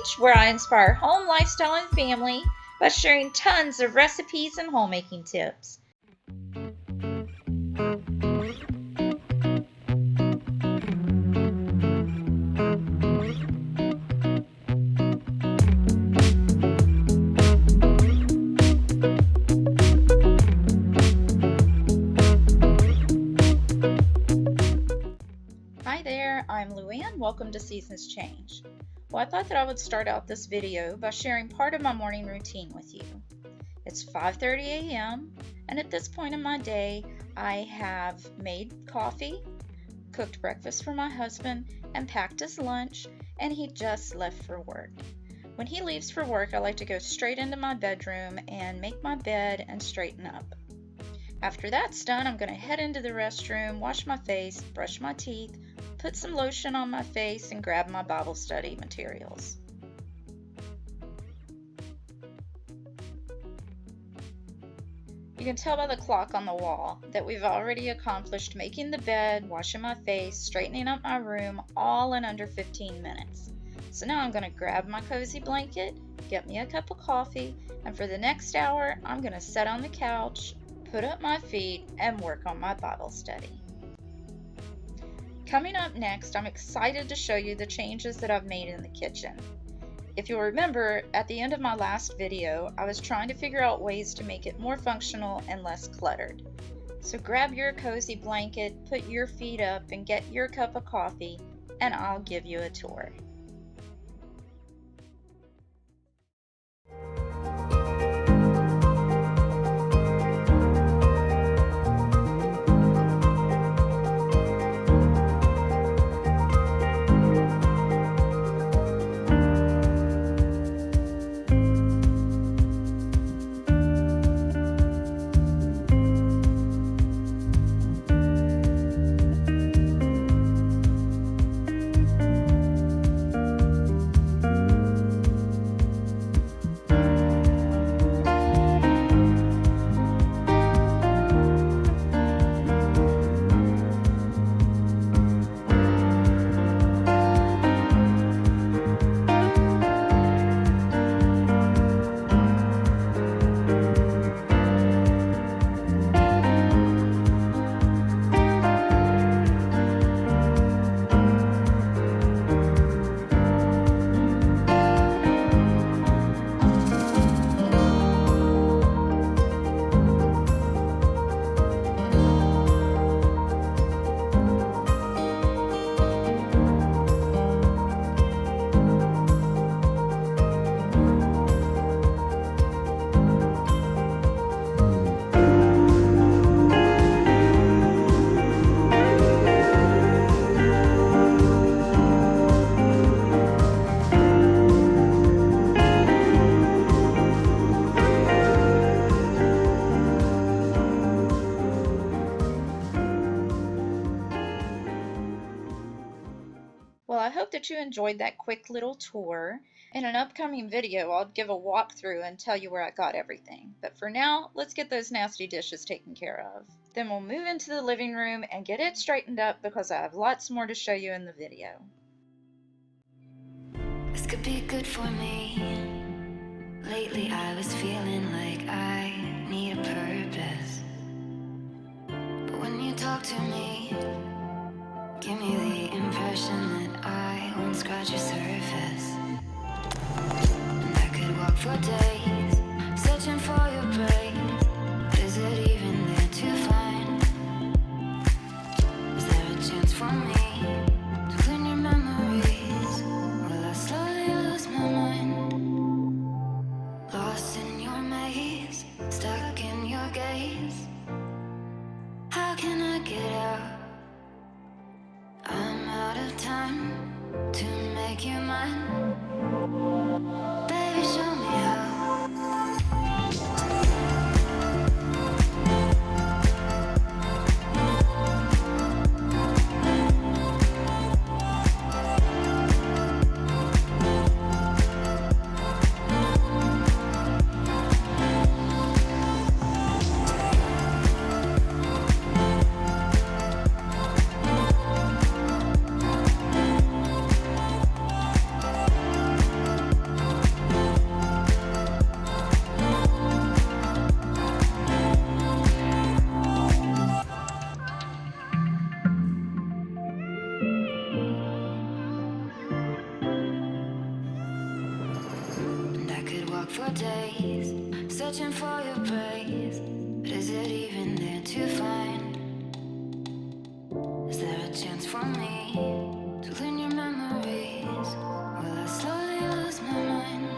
Change, where I inspire home lifestyle and family by sharing tons of recipes and homemaking tips. Hi there, I'm Louann. Welcome to Seasons Change. Well, I thought that I would start out this video by sharing part of my morning routine with you. It's 5:30 a.m. and at this point in my day, I have made coffee, cooked breakfast for my husband, and packed his lunch, and he just left for work. When he leaves for work, I like to go straight into my bedroom and make my bed and straighten up. After that's done, I'm going to head into the restroom, wash my face, brush my teeth, put some lotion on my face, and grab my Bible study materials. You can tell by the clock on the wall that we've already accomplished making the bed, washing my face, straightening up my room, all in under 15 minutes. So now I'm going to grab my cozy blanket, get me a cup of coffee, and for the next hour, I'm going to sit on the couch, put up my feet, and work on my Bible study. Coming up next, I'm excited to show you the changes that I've made in the kitchen. If you'll remember, at the end of my last video, I was trying to figure out ways to make it more functional and less cluttered. So grab your cozy blanket, put your feet up, and get your cup of coffee, and I'll give you a tour. Well, I hope that you enjoyed that quick little tour. In an upcoming video, I'll give a walkthrough and tell you where I got everything. But for now, let's get those nasty dishes taken care of. Then we'll move into the living room and get it straightened up because I have lots more to show you in the video. This could be good for me. Lately I was feeling like I need a purpose. But when you talk to me, give me the impression that I won't scratch your surface. And I could walk for days, searching for your praise. Is it even there to find? Is there a chance for me to clean your memories? Will I slowly lose my mind? Lost in your maze, stuck in your gaze. How can I get out? I'm out of time to make you mine. Baby, show me how. reaching for your praise, but is it even there to find? Is there a chance for me to learn your memories? Will I slowly lose my mind?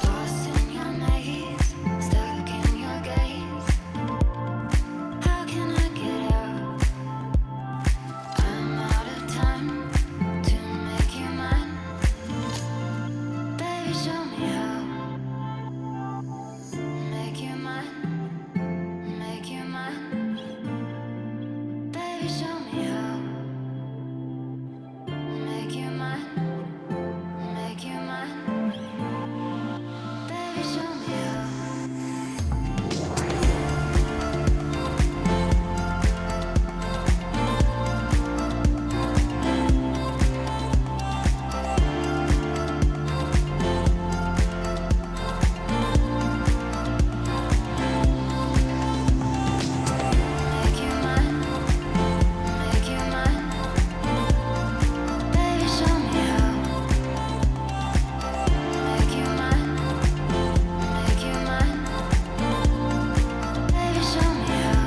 Lost in your maze, stuck in your gaze. How can I get out? I'm out of time to make you mine. Baby, show me how. Make you mine, make you mine. Baby, show me how. Make you mine, make you mine. Baby, show me how. Make you mine, make you mine. Baby, show me how. Make you mine, make you mine. Baby, show me how.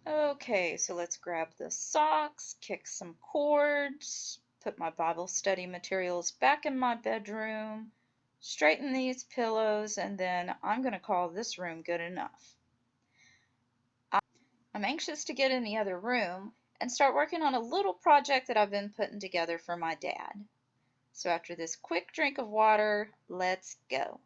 Okay, so let's grab the socks, kick some cords, put my Bible study materials back in my bedroom, straighten these pillows, and then I'm going to call this room good enough. I'm anxious to get in the other room and start working on a little project that I've been putting together for my dad. So after this quick drink of water, let's go.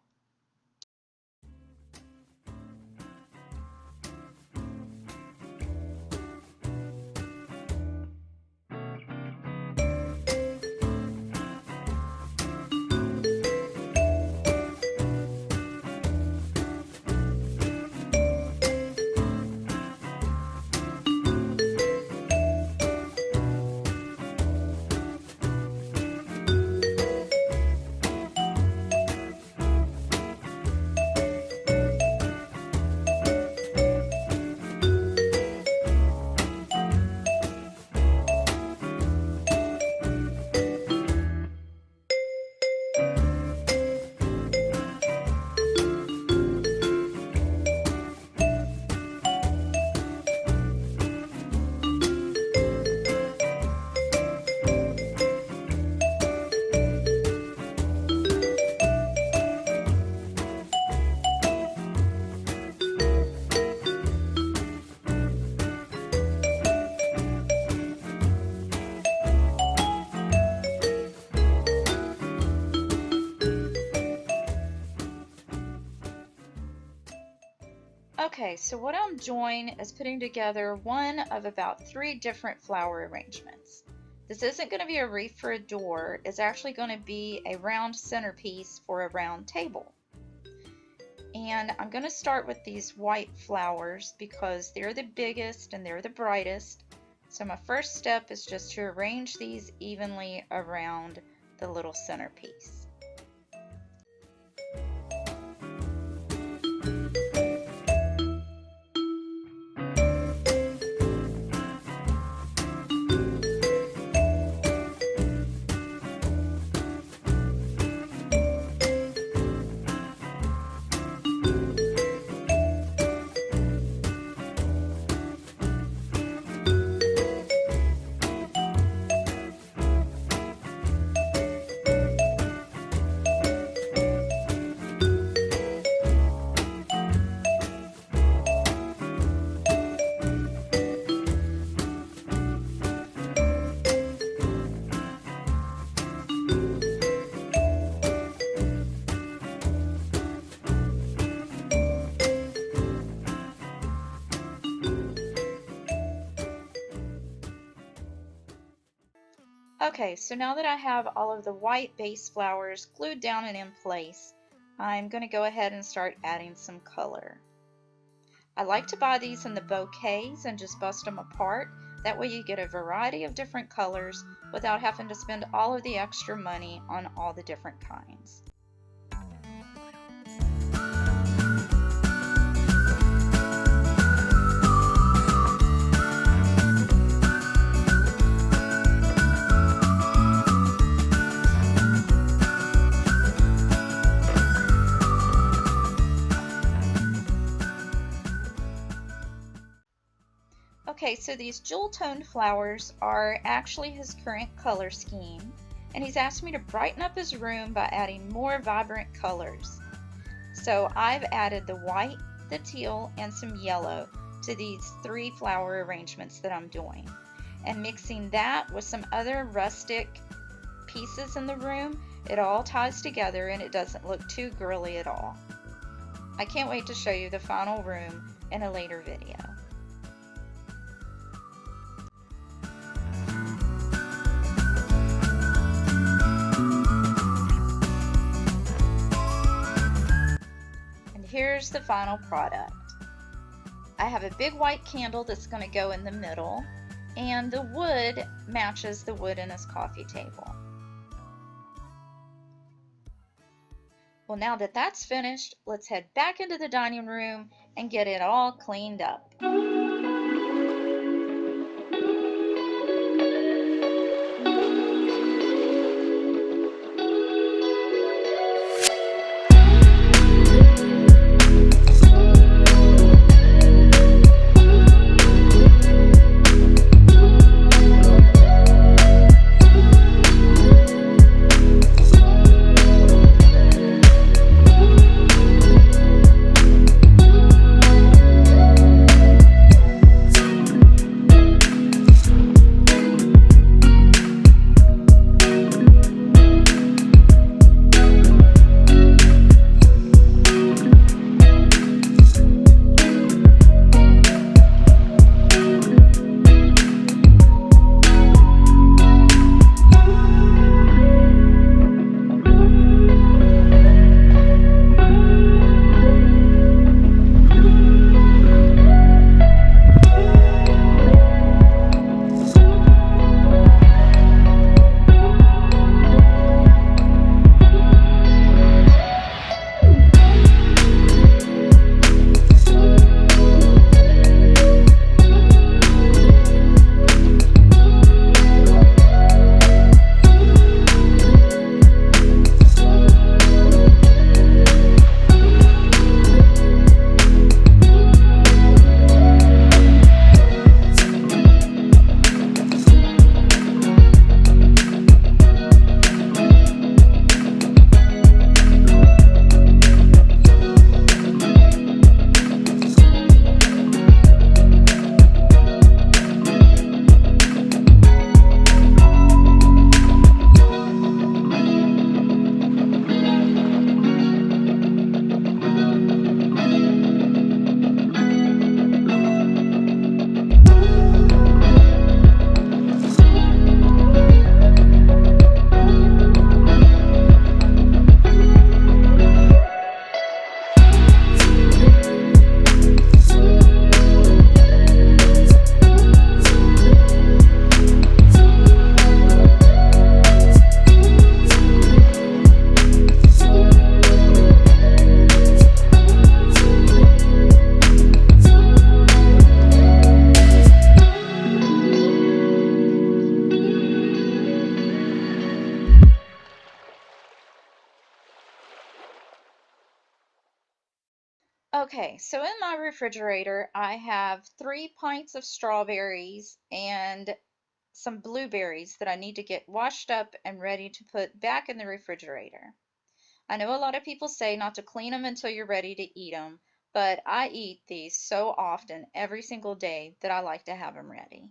Okay, so what I'm doing is putting together one of about 3 different flower arrangements. This isn't going to be a wreath for a door, it's actually going to be a round centerpiece for a round table. And I'm going to start with these white flowers because they're the biggest and they're the brightest. So my first step is just to arrange these evenly around the little centerpiece. Okay, so now that I have all of the white base flowers glued down and in place, I'm going to go ahead and start adding some color. I like to buy these in the bouquets and just bust them apart, That way you get a variety of different colors without having to spend all of the extra money on all the different kinds. Okay, so these jewel-toned flowers are actually his current color scheme, and he's asked me to brighten up his room by adding more vibrant colors. So I've added the white, the teal, and some yellow to these 3 flower arrangements that I'm doing. And mixing that with some other rustic pieces in the room, it all ties together and it doesn't look too girly at all. I can't wait to show you the final room in a later video. Here's the final product. I have a big white candle that's going to go in the middle, and the wood matches the wood in his coffee table. Well, now that that's finished, let's head back into the dining room and get it all cleaned up. Okay, so in my refrigerator, I have 3 pints of strawberries and some blueberries that I need to get washed up and ready to put back in the refrigerator. I know a lot of people say not to clean them until you're ready to eat them, but I eat these so often every single day that I like to have them ready.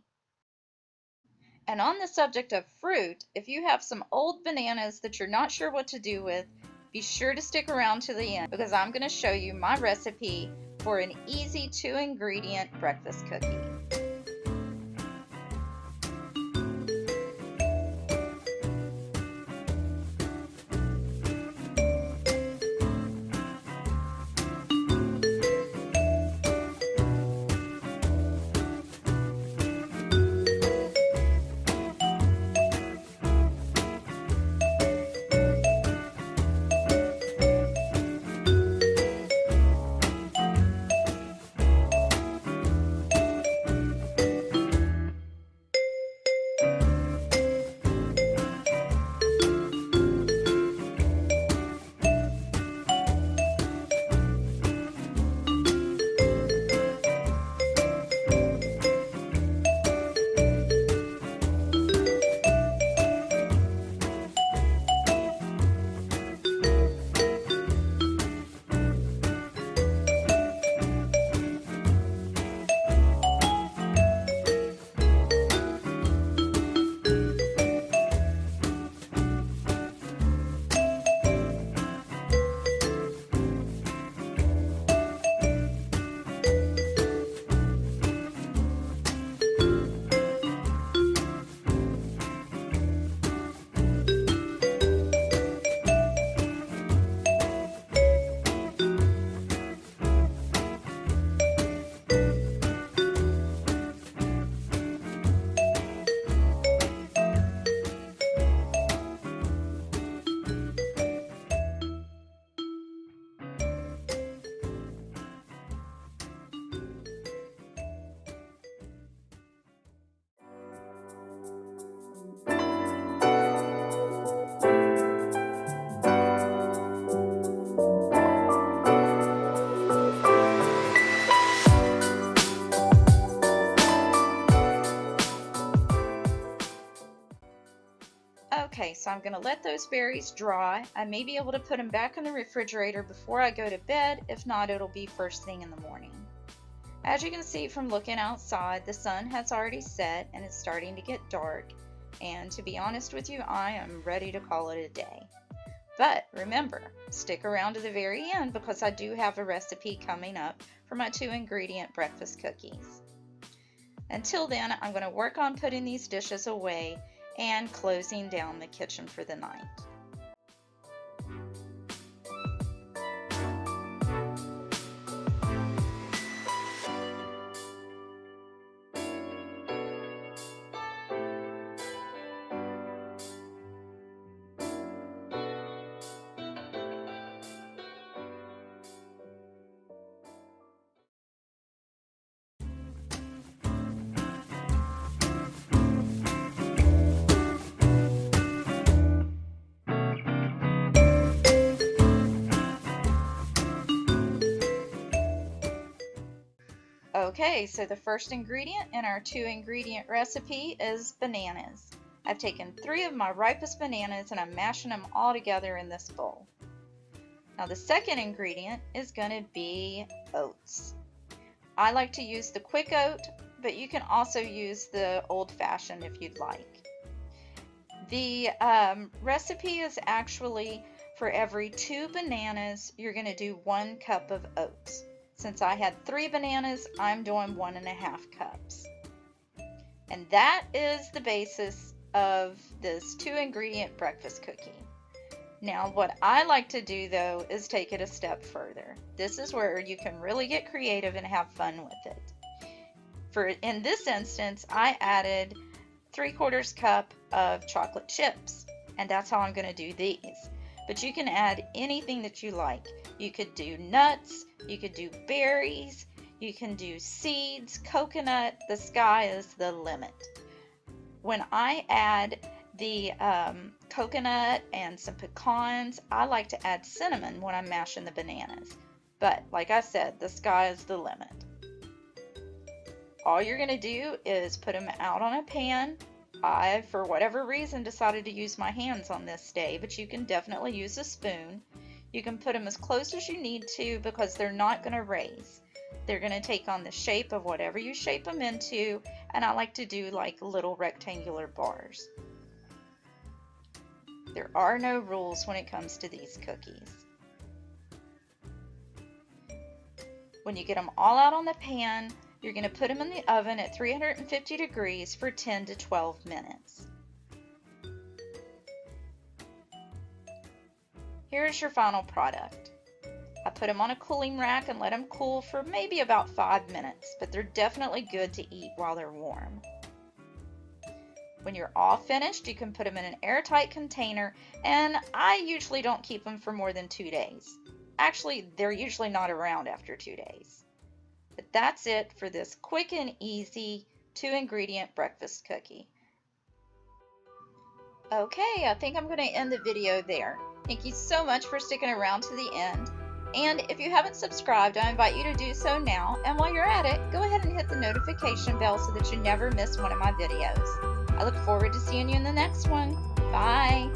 And on the subject of fruit, if you have some old bananas that you're not sure what to do with, be sure to stick around to the end because I'm going to show you my recipe for an easy 2-ingredient breakfast cookie. I'm going to let those berries dry. I may be able to put them back in the refrigerator before I go to bed. If not, it'll be first thing in the morning. As you can see from looking outside, the sun has already set and it's starting to get dark. And to be honest with you, I am ready to call it a day. But remember, stick around to the very end because I do have a recipe coming up for my 2-ingredient breakfast cookies. Until then, I'm going to work on putting these dishes away and closing down the kitchen for the night. Okay, so the first ingredient in our 2-ingredient recipe is bananas. I've taken 3 of my ripest bananas and I'm mashing them all together in this bowl. Now the second ingredient is going to be oats. I like to use the quick oat, but you can also use the old-fashioned if you'd like. The recipe is actually for every 2 bananas, you're going to do 1 cup of oats. Since I had 3 bananas, I'm doing 1.5 cups. And that is the basis of this 2-ingredient breakfast cookie. Now, what I like to do, though, is take it a step further. This is where you can really get creative and have fun with it. In this instance, I added 3/4 cup of chocolate chips, and that's how I'm going to do these. But you can add anything that you like. You could do nuts, you could do berries, you can do seeds, coconut. The sky is the limit. When I add the coconut and some pecans, I like to add cinnamon when I'm mashing the bananas. But like I said, the sky is the limit. All you're going to do is put them out on a pan. I, for whatever reason, decided to use my hands on this day, but you can definitely use a spoon. You can put them as close as you need to because they're not going to raise. They're going to take on the shape of whatever you shape them into, and I like to do like little rectangular bars. There are no rules when it comes to these cookies. When you get them all out on the pan, you're going to put them in the oven at 350 degrees for 10 to 12 minutes. Here's your final product. I put them on a cooling rack and let them cool for maybe about 5 minutes, but they're definitely good to eat while they're warm. When you're all finished, you can put them in an airtight container, and I usually don't keep them for more than 2 days. Actually, they're usually not around after 2 days. But that's it for this quick and easy 2-ingredient breakfast cookie. Okay, I think I'm going to end the video there. Thank you so much for sticking around to the end. And if you haven't subscribed, I invite you to do so now. And while you're at it, go ahead and hit the notification bell so that you never miss one of my videos. I look forward to seeing you in the next one. Bye!